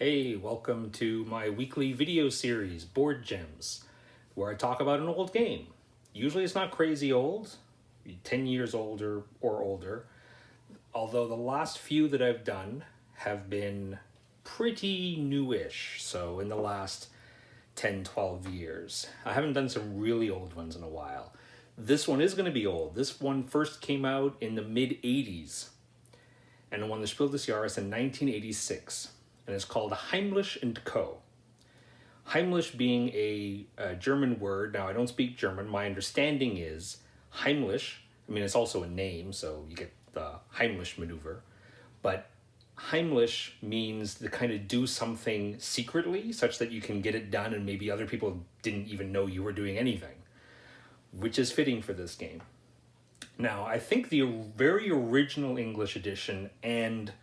Hey, welcome to my weekly video series, Board Gems, where I talk about an old game. Usually it's not crazy old, 10 years older or older, although the last few that I've done have been pretty newish, so in the last 10, 12 years. I haven't done some really old ones in a while. This one is going to be old. This one first came out in the mid-80s and won the Spiel des Jahres in 1986. And it's called Heimlich Co. Heimlich being a German word. Now, I don't speak German. My understanding is Heimlich. I mean, it's also a name, so you get the Heimlich maneuver. But Heimlich means to kind of do something secretly, such that you can get it done and maybe other people didn't even know you were doing anything, which is fitting for this game. Now, I think the very original English edition and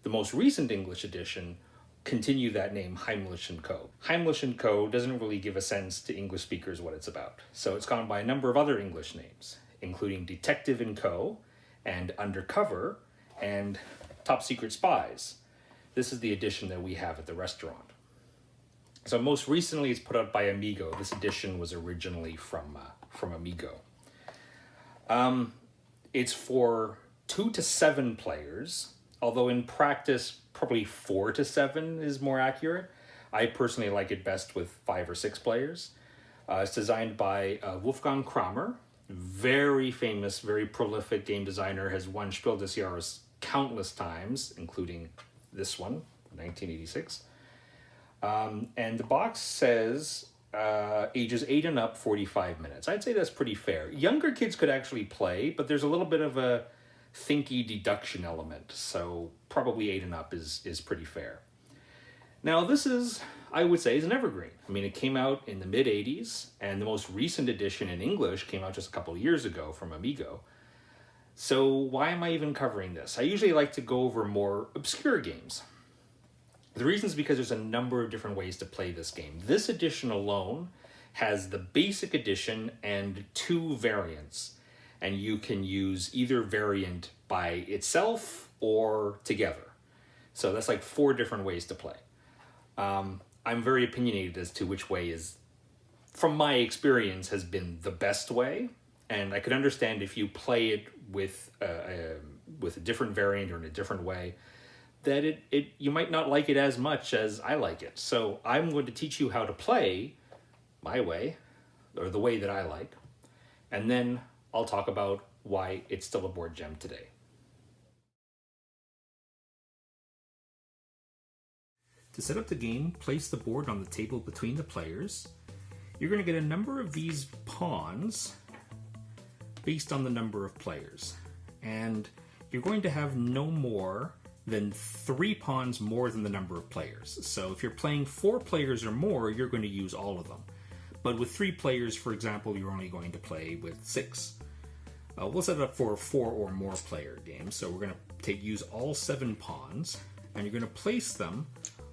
the most recent English edition continue that name, Heimlich Co. Heimlich Co. doesn't really give a sense to English speakers what it's about. So it's gone by a number of other English names, including Detective & Co. and Undercover and Top Secret Spies. This is the edition that we have at the restaurant. So most recently it's put out by Amigo. This edition was originally from Amigo. It's for 2 to 7 players, although in practice, probably 4 to 7 is more accurate. I personally like it best with 5 or 6 players. It's designed by Wolfgang Kramer, very famous, very prolific game designer, has won Spiel des Jahres countless times, including this one, 1986. And the box says ages 8 and up, 45 minutes. I'd say that's pretty fair. Younger kids could actually play, but there's a little bit of a thinky deduction element, so probably 8 and up is pretty fair. Now this is, I would say, is an evergreen. I mean, it came out in the mid-80s, and the most recent edition in English came out just a couple of years ago from Amigo. So why am I even covering this? I usually like to go over more obscure games. The reason is because there's a number of different ways to play this game. This edition alone has the basic edition and 2 variants. And you can use either variant by itself or together. So that's like 4 different ways to play. I'm very opinionated as to which way is, from my experience, has been the best way. And I could understand if you play it with a different variant or in a different way, that you might not like it as much as I like it. So I'm going to teach you how to play my way, or the way that I like, and then I'll talk about why it's still a board gem today. To set up the game, place the board on the table between the players. You're going to get a number of these pawns based on the number of players. And you're going to have no more than 3 pawns more than the number of players. So if you're playing 4 players or more, you're going to use all of them. But with 3 players, for example, you're only going to play with 6. We'll set it up for a 4 or more player game. So we're going to use all 7 pawns, and you're going to place them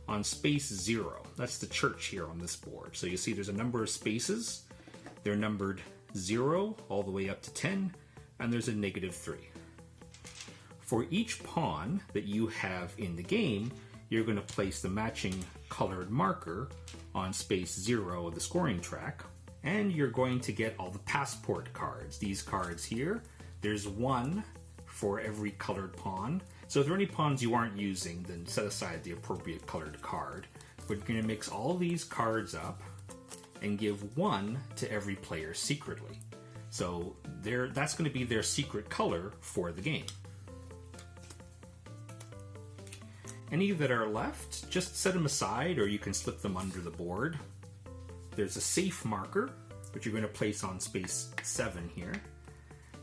on space 0. That's the church here on this board. So you see there's a number of spaces. They're numbered 0 all the way up to 10, and there's a -3. For each pawn that you have in the game, you're going to place the matching colored marker on space 0 of the scoring track. And you're going to get all the passport cards. These cards here, there's 1 for every colored pawn. So if there are any pawns you aren't using, then set aside the appropriate colored card. But you're going to mix all these cards up and give 1 to every player secretly. So that's going to be their secret color for the game. Any that are left, just set them aside, or you can slip them under the board. There's a safe marker, which you're going to place on space 7 here,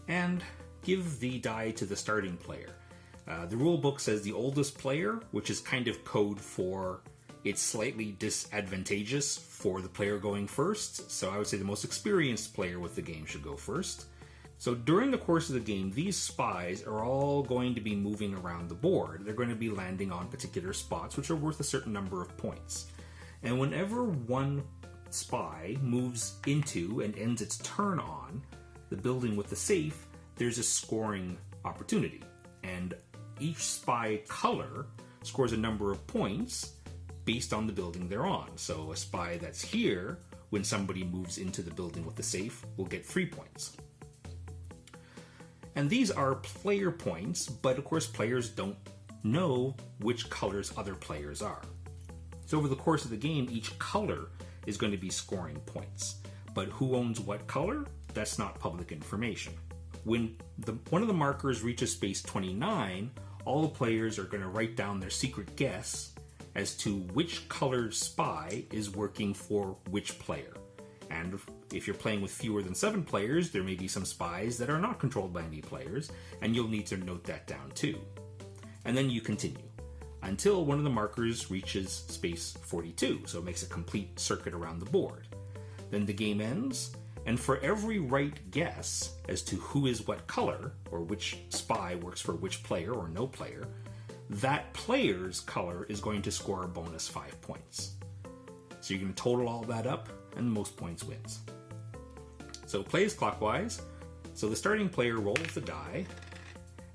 and give the die to the starting player. The rule book says the oldest player, which is kind of code for it's slightly disadvantageous for the player going first, so I would say the most experienced player with the game should go first. So during the course of the game, these spies are all going to be moving around the board. They're going to be landing on particular spots, which are worth a certain number of points. And whenever one spy moves into and ends its turn on the building with the safe, there's a scoring opportunity. And each spy color scores a number of points based on the building they're on. So a spy that's here, when somebody moves into the building with the safe, will get 3 points. And these are player points, but of course players don't know which colors other players are. So over the course of the game, each color is going to be scoring points. But who owns what color? That's not public information. When one of the markers reaches space 29, all the players are going to write down their secret guess as to which color spy is working for which player. And if you're playing with fewer than 7 players, there may be some spies that are not controlled by any players, and you'll need to note that down too. And then you continue until one of the markers reaches space 42, so it makes a complete circuit around the board. Then the game ends, and for every right guess as to who is what color, or which spy works for which player or no player, that player's color is going to score a bonus 5 points. So you're going to total all that up, and the most points wins. So plays clockwise. So the starting player rolls the die,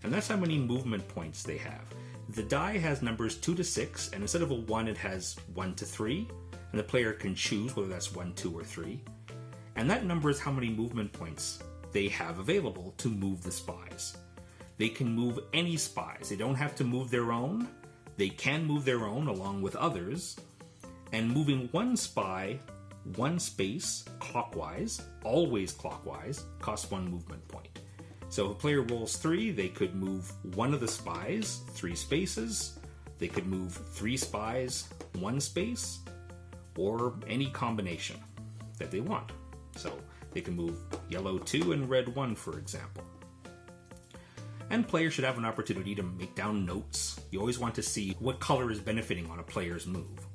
and that's how many movement points they have. The die has numbers 2 to 6, and instead of a 1, it has 1 to 3, and the player can choose whether that's 1, 2, or 3. And that number is how many movement points they have available to move the spies. They can move any spies. They don't have to move their own. They can move their own along with others. And moving one spy, one space, clockwise, always clockwise, costs 1 movement point. So if a player rolls 3, they could move one of the spies 3 spaces. They could move 3 spies 1 space, or any combination that they want. So they can move yellow 2 and red 1, for example. And players should have an opportunity to make down notes. You always want to see what color is benefiting on a player's move.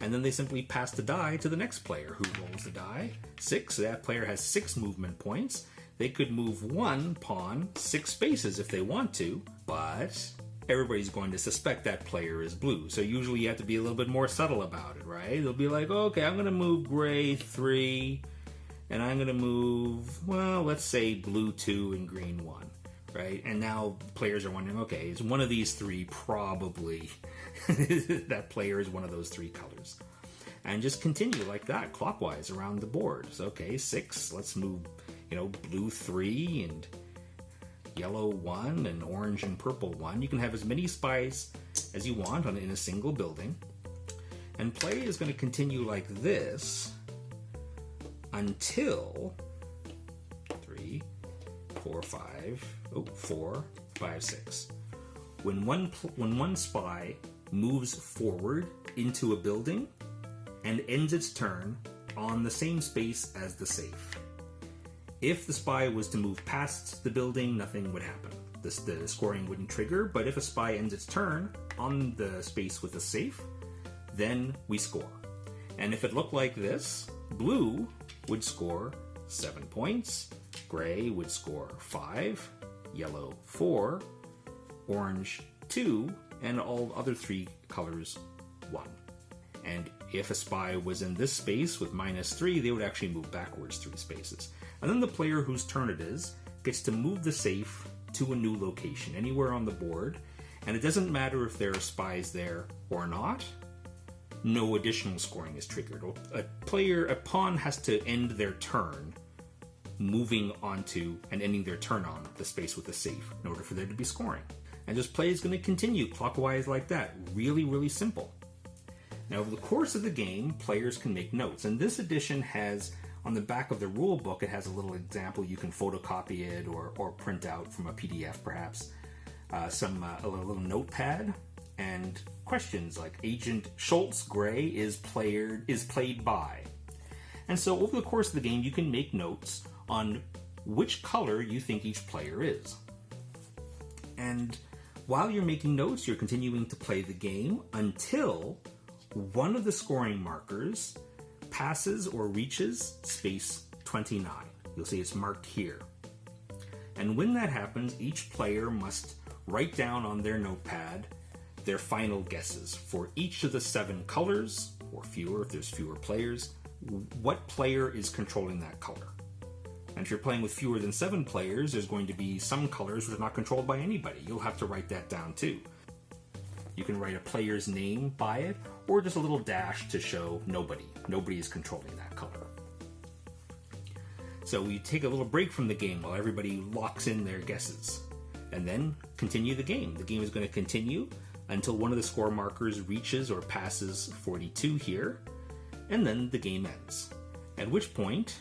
And then they simply pass the die to the next player, who rolls the die. 6, that player has 6 movement points. They could move 1 pawn 6 spaces if they want to, but everybody's going to suspect that player is blue. So usually you have to be a little bit more subtle about it, right? They'll be like, okay, I'm going to move gray 3, and I'm going to move, well, let's say blue 2 and green 1, right? And now players are wondering, okay, is one of these 3 probably that player is one of those 3 colors? And just continue like that, clockwise around the board. So, okay, 6, let's move, blue 3 and yellow 1 and orange and purple 1. You can have as many spies as you want in a single building. And play is going to continue like this until 3, 4, 5, 6. When one spy moves forward into a building and ends its turn on the same space as the safe. If the spy was to move past the building, nothing would happen. The scoring wouldn't trigger, but if a spy ends its turn on the space with the safe, then we score. And if it looked like this, blue would score 7 points, gray would score 5, yellow 4, orange 2, and all other 3 colors 1. And if a spy was in this space with -3, they would actually move backwards 3 spaces. And then the player whose turn it is gets to move the safe to a new location, anywhere on the board, and it doesn't matter if there are spies there or not. No additional scoring is triggered. A pawn has to end their turn moving onto and ending their turn on the space with the safe in order for there to be scoring. And this play is going to continue clockwise like that. Really, really simple. Now, over the course of the game, players can make notes, and this edition has, on the back of the rule book, it has a little example. You can photocopy it or print out from a PDF, perhaps, a little notepad, and questions like Agent Schultz Gray is played by. And so over the course of the game, you can make notes on which color you think each player is. And while you're making notes, you're continuing to play the game until one of the scoring markers passes or reaches space 29. You'll see it's marked here. And when that happens, each player must write down on their notepad their final guesses for each of the 7 colors, or fewer if there's fewer players, what player is controlling that color. And if you're playing with fewer than 7 players, there's going to be some colors that are not controlled by anybody. You'll have to write that down too. You can write a player's name by it, or just a little dash to show nobody. Nobody is controlling that color. So we take a little break from the game while everybody locks in their guesses, and then continue the game. The game is going to continue until one of the score markers reaches or passes 42 here, and then the game ends. At which point,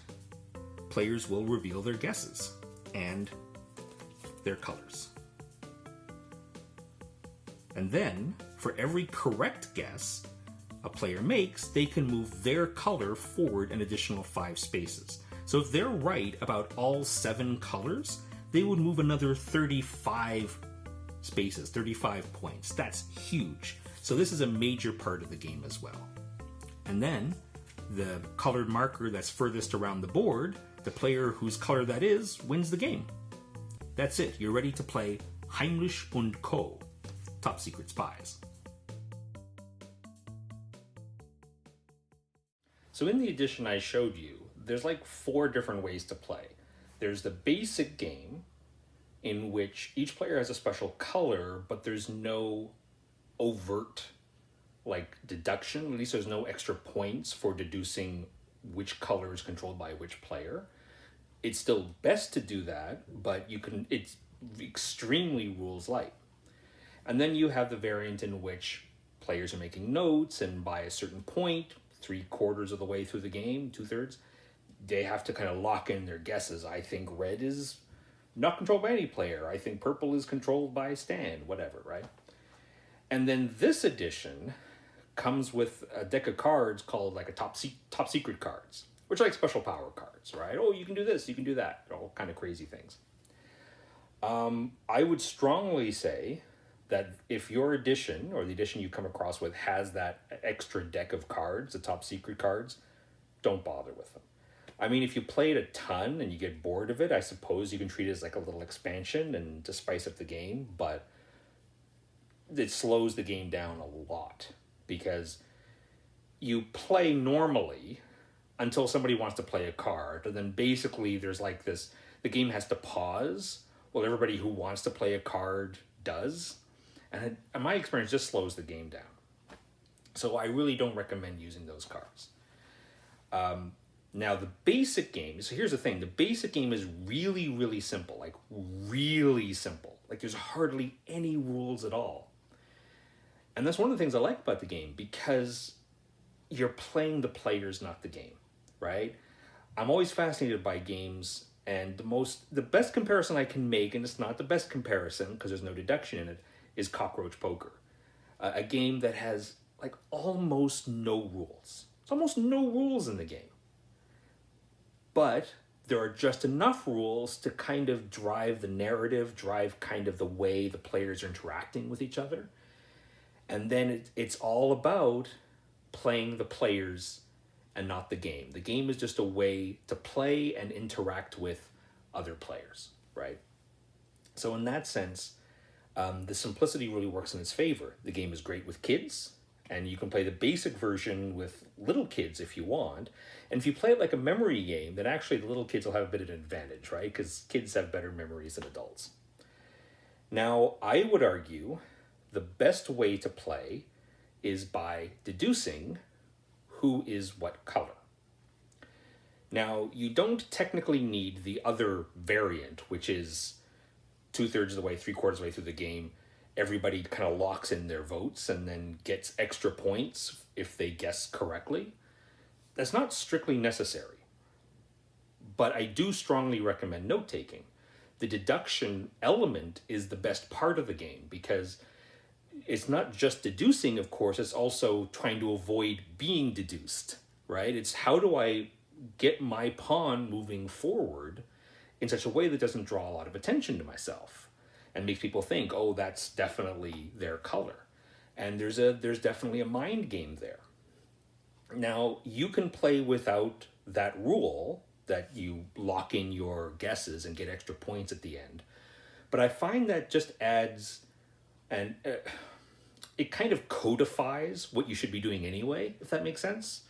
players will reveal their guesses and their colors. And then, for every correct guess a player makes, they can move their color forward an additional 5 spaces. So if they're right about all 7 colors, they would move another 35 spaces, 35 points. That's huge. So this is a major part of the game as well. And then, the colored marker that's furthest around the board, the player whose color that is, wins the game. That's it. You're ready to play Heimlich Co. Top Secret Spies. So in the edition I showed you, there's like 4 different ways to play. There's the basic game, in which each player has a special color, but there's no overt like deduction. At least there's no extra points for deducing which color is controlled by which player. It's still best to do that, but it's extremely rules light. And then you have the variant in which players are making notes, and by a certain point, 3/4 of the way through the game, 2/3, they have to kind of lock in their guesses. I think red is not controlled by any player. I think purple is controlled by Stan, whatever, right? And then this edition comes with a deck of cards called like a top secret cards, which are like special power cards, right? Oh, you can do this, you can do that, all kind of crazy things. I would strongly say that if your edition or the edition you come across with has that extra deck of cards, the top secret cards, don't bother with them. I mean, if you play it a ton and you get bored of it, I suppose you can treat it as like a little expansion and to spice up the game, but it slows the game down a lot because you play normally until somebody wants to play a card, and then basically there's like this, the game has to pause while everybody who wants to play a card does, and in my experience just slows the game down. So I really don't recommend using those cards. Now the basic game, so here's the thing, the basic game is really, really simple, like really simple. Like there's hardly any rules at all. And that's one of the things I like about the game, because you're playing the players, not the game, right? I'm always fascinated by games, and the best comparison I can make, and it's not the best comparison because there's no deduction in it, is cockroach poker. A game that has like almost no rules. There's almost no rules in the game. But there are just enough rules to kind of drive the narrative, drive kind of the way the players are interacting with each other. And then it's all about playing the players and not the game. The game is just a way to play and interact with other players, right? So in that sense, the simplicity really works in its favor. The game is great with kids, and you can play the basic version with little kids if you want. And if you play it like a memory game, then actually the little kids will have a bit of an advantage, right? Because kids have better memories than adults. Now, I would argue the best way to play is by deducing who is what color. Now, you don't technically need the other variant, which is 2/3 of the way, 3/4 of the way through the game, everybody kind of locks in their votes and then gets extra points if they guess correctly. That's not strictly necessary. But I do strongly recommend note-taking. The deduction element is the best part of the game, because it's not just deducing, of course, it's also trying to avoid being deduced, right? It's how do I get my pawn moving forward in such a way that doesn't draw a lot of attention to myself and makes people think, oh, that's definitely their color. And there's definitely a mind game there. Now, you can play without that rule that you lock in your guesses and get extra points at the end. But I find that just adds, and it kind of codifies what you should be doing anyway, if that makes sense.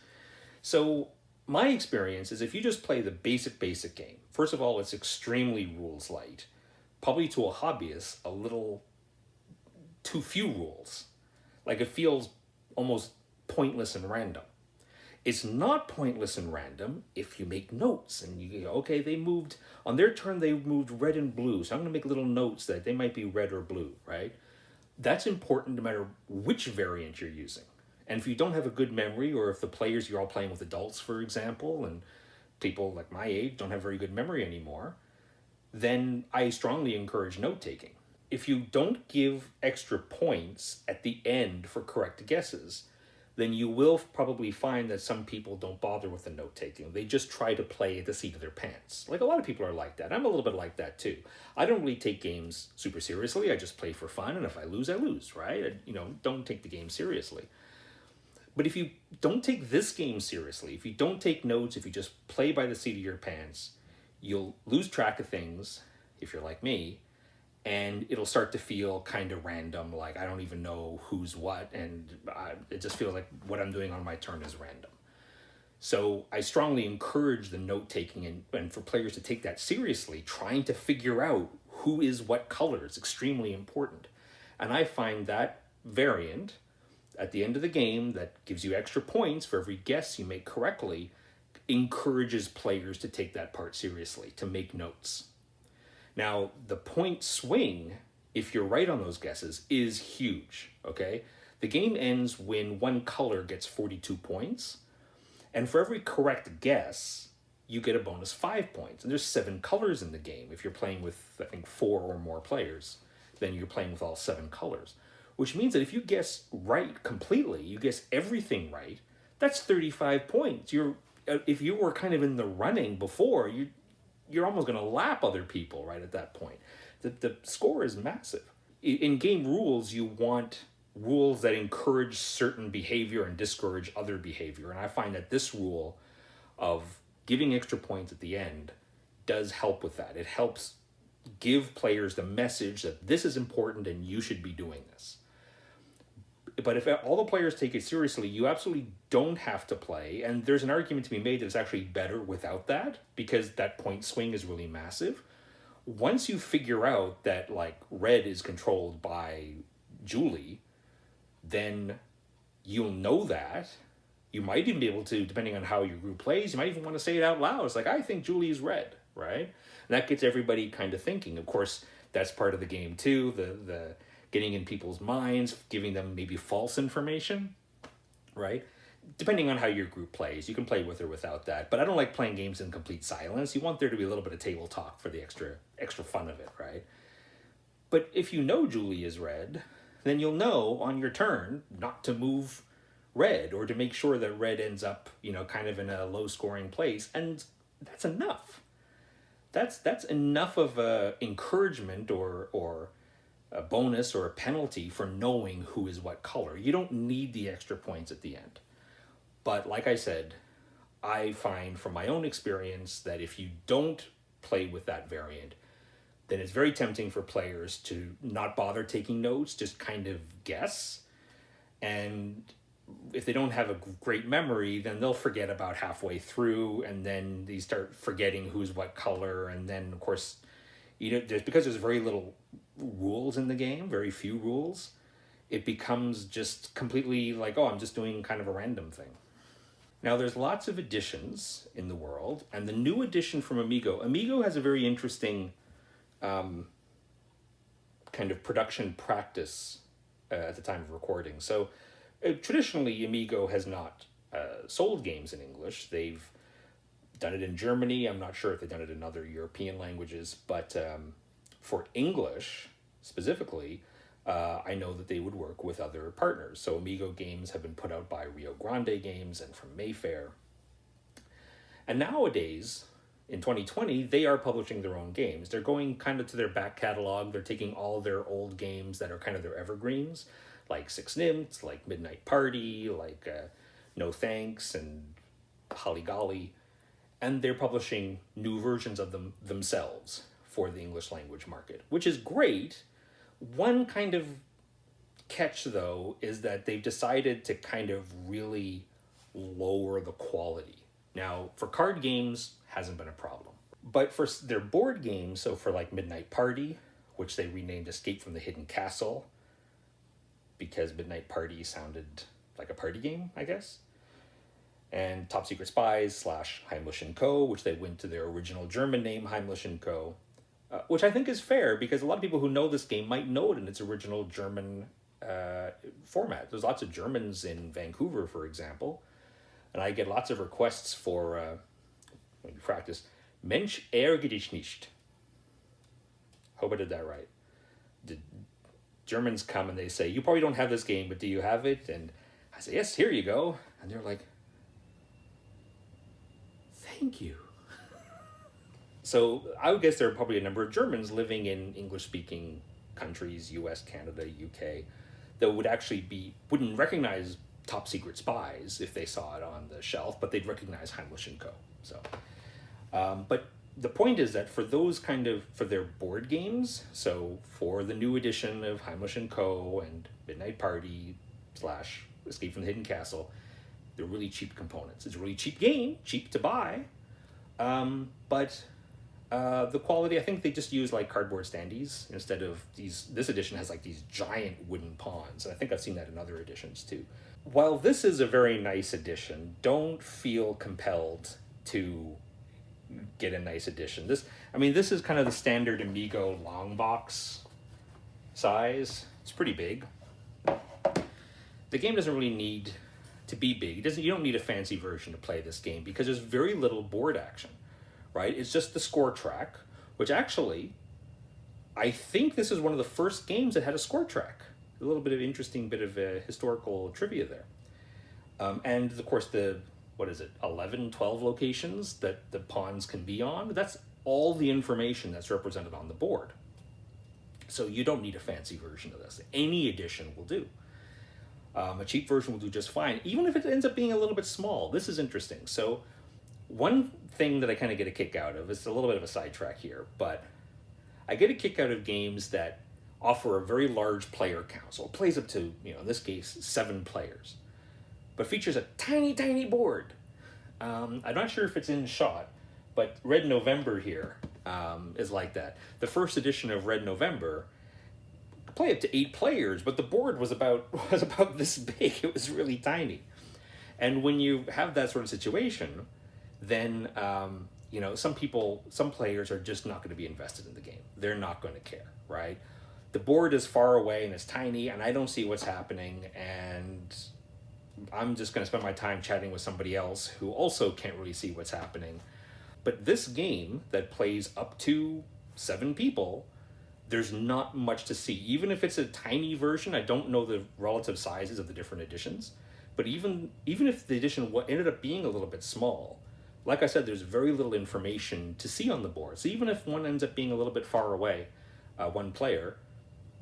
So my experience is if you just play the basic game, first of all, it's extremely rules light. Probably to a hobbyist, a little too few rules. Like, it feels almost pointless and random. It's not pointless and random if you make notes and you go, okay, they moved, on their turn, they moved red and blue. So I'm going to make little notes that they might be red or blue, right? That's important no matter which variant you're using. And if you don't have a good memory, or if the players, you're all playing with adults, for example, and people like my age don't have very good memory anymore, then I strongly encourage note taking. If you don't give extra points at the end for correct guesses, then you will probably find that some people don't bother with the note taking. They just try to play at the seat of their pants. Like, a lot of people are like that. I'm a little bit like that too. I don't really take games super seriously. I just play for fun, and if I lose, right? Don't take the game seriously. But if you don't take this game seriously, if you don't take notes, if you just play by the seat of your pants, you'll lose track of things, if you're like me, and it'll start to feel kind of random, like I don't even know who's what, and it just feels like what I'm doing on my turn is random. So I strongly encourage the note-taking, and for players to take that seriously, trying to figure out who is what color is extremely important. And I find that variant at the end of the game that gives you extra points for every guess you make correctly encourages players to take that part seriously, to make notes. Now, the point swing, if you're right on those guesses, is huge, okay? The game ends when one color gets 42 points, and for every correct guess, you get a bonus 5 points. And there's 7 colors in the game. If you're playing with, I think, 4 or more players, then you're playing with all 7 colors. Which means that if you guess right completely, you guess everything right, that's 35 points. If you were kind of in the running before, you're almost going to lap other people right at that point. The score is massive. In game rules, you want rules that encourage certain behavior and discourage other behavior. And I find that this rule of giving extra points at the end does help with that. It helps give players the message that this is important and you should be doing this. But if all the players take it seriously, you absolutely don't have to play. And there's an argument to be made that it's actually better without that, because that point swing is really massive. Once you figure out that, like, red is controlled by Julie, then you'll know that. You might even be able to, depending on how your group plays, you might even want to say it out loud. It's like, I think Julie is red, right? And that gets everybody kind of thinking. Of course, that's part of the game too, the getting in people's minds, giving them maybe false information, right? Depending on how your group plays, you can play with or without that. But I don't like playing games in complete silence. You want there to be a little bit of table talk for the extra fun of it, right? But if you know Julie is red, then you'll know on your turn not to move red, or to make sure that red ends up, kind of in a low scoring place. And that's enough. That's enough of a encouragement or a bonus or a penalty for knowing who is what color. You don't need the extra points at the end. But like I said, I find from my own experience that if you don't play with that variant, then it's very tempting for players to not bother taking notes, just kind of guess. And if they don't have a great memory, then they'll forget about halfway through, and then they start forgetting who's what color. And then, of course, because there's very little rules in the game, very few rules, it becomes just completely like, oh, I'm just doing kind of a random thing. Now, there's lots of editions in the world, and the new edition from Amigo has a very interesting kind of production practice at the time of recording. So traditionally, Amigo has not sold games in English. They've done it in Germany. I'm not sure if they've done it in other European languages, but for English specifically, I know that they would work with other partners. So Amigo games have been put out by Rio Grande Games and from Mayfair. And nowadays, in 2020, they are publishing their own games. They're going kind of to their back catalog. They're taking all their old games that are kind of their evergreens, like Six Nymphs, like Midnight Party, like No Thanks, and Holly Golly, and they're publishing new versions of them themselves for the English language market, which is great. One kind of catch, though, is that they've decided to kind of really lower the quality. Now, for card games, hasn't been a problem. But for their board games, so for like Midnight Party, which they renamed Escape from the Hidden Castle, because Midnight Party sounded like a party game, I guess. And Top Secret Spies / Heimlich Co, which they went to their original German name, Heimlich Co, which I think is fair because a lot of people who know this game might know it in its original German format. There's lots of Germans in Vancouver, for example, and I get lots of requests for, when you practice, Mensch, ärgere dich nicht. Hope I did that right. Germans come and they say, you probably don't have this game, but do you have it? And I say, yes, here you go. And they're like, thank you. So I would guess there are probably a number of Germans living in English-speaking countries, US, Canada, UK, that wouldn't recognize Top Secret Spies if they saw it on the shelf, but they'd recognize Heimlich Co. So, but the point is that for their board games, so for the new edition of Heimlich Co. and Midnight Party / Escape from the Hidden Castle, they're really cheap components. It's a really cheap game, cheap to buy, but the quality, I think they just use like cardboard standees instead of this edition has like these giant wooden pawns. And I think I've seen that in other editions too. While this is a very nice edition, don't feel compelled to get a nice edition. This is kind of the standard Amigo long box size. It's pretty big. The game doesn't really need to be big. You don't need a fancy version to play this game because there's very little board action, right? It's just the score track, which actually, I think this is one of the first games that had a score track. A little bit of interesting bit of historical trivia there. And of course 11, 12 locations that the pawns can be on. That's all the information that's represented on the board. So you don't need a fancy version of this. Any edition will do. A cheap version will do just fine, even if it ends up being a little bit small. This is interesting. So one thing that I kind of get a kick out of, it's a little bit of a sidetrack here, but I get a kick out of games that offer a very large player count. So it plays up to, in this case, 7 players, but features a tiny, tiny board. I'm not sure if it's in shot, but Red November here is like that. The first edition of Red November could play up to 8 players, but the board was about this big. It was really tiny. And when you have that sort of situation, then some players are just not going to be invested in the game. They're not going to care, right? The board is far away and it's tiny, and I don't see what's happening, and I'm just going to spend my time chatting with somebody else who also can't really see what's happening. But this game that plays up to 7 people, there's not much to see. Even if it's a tiny version, I don't know the relative sizes of the different editions, but even if the edition ended up being a little bit small, like I said, there's very little information to see on the board. So even if one ends up being a little bit far away, one player,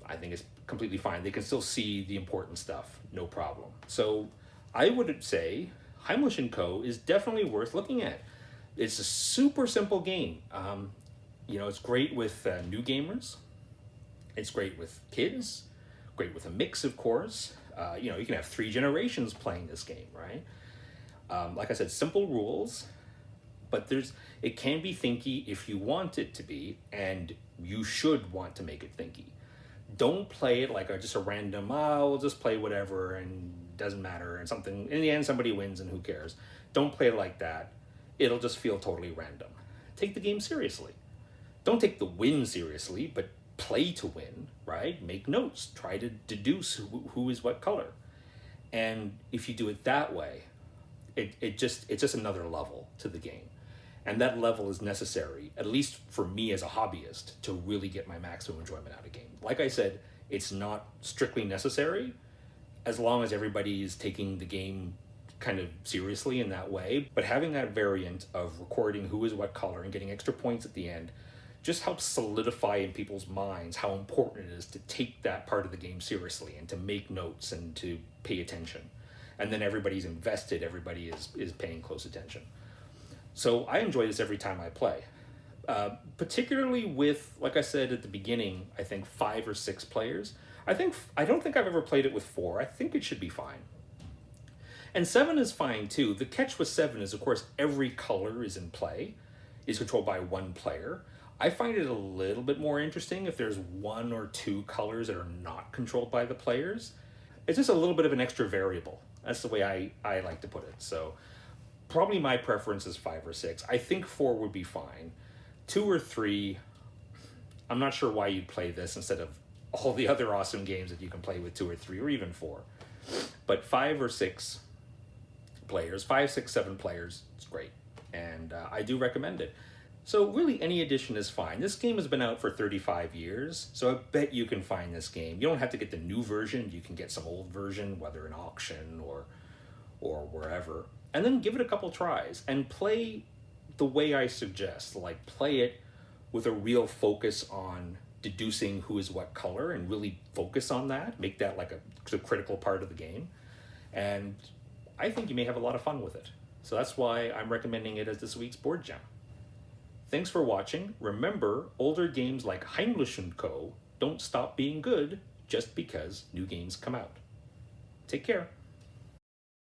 I think it's completely fine. They can still see the important stuff, no problem. So I would say Heimlich Co. is definitely worth looking at. It's a super simple game. It's great with new gamers. It's great with kids. Great with a mix, of course. You can have 3 generations playing this game, right? Like I said, simple rules, but it can be thinky if you want it to be, and you should want to make it thinky. Don't play it like just a random, we'll just play whatever and doesn't matter, and something in the end somebody wins and who cares. Don't play it like that. It'll just feel totally random. Take the game seriously. Don't take the win seriously, but play to win, right? Make notes. Try to deduce who is what color. And if you do it that way, it's just another level to the game. And that level is necessary, at least for me as a hobbyist, to really get my maximum enjoyment out of a game. Like I said, it's not strictly necessary as long as everybody is taking the game kind of seriously in that way. But having that variant of recording who is what color and getting extra points at the end just helps solidify in people's minds how important it is to take that part of the game seriously and to make notes and to pay attention. And then everybody's invested, everybody is paying close attention. So I enjoy this every time I play. Particularly with, like I said at the beginning, I think 5 or 6 players. I don't think I've ever played it with 4. I think it should be fine. And 7 is fine too. The catch with 7 is, of course, every color is in play, is controlled by one player. I find it a little bit more interesting if there's 1 or 2 colors that are not controlled by the players. it's just a little bit of an extra variable. That's the way I like to put it. So probably my preference is 5 or 6. I think 4 would be fine. 2 or 3, I'm not sure why you'd play this instead of all the other awesome games that you can play with 2 or 3 or even 4. But 5 or 6 players, 5, 6, 7 players, it's great. And I do recommend it. So really any edition is fine. This game has been out for 35 years, so I bet you can find this game. You don't have to get the new version. You can get some old version, whether in auction or wherever. And then give it a couple tries and play the way I suggest. Like play it with a real focus on deducing who is what color and really focus on that. Make that like a critical part of the game. And I think you may have a lot of fun with it. So that's why I'm recommending it as this week's board gem. Thanks for watching. Remember, older games like Heimlich Co. don't stop being good just because new games come out. Take care.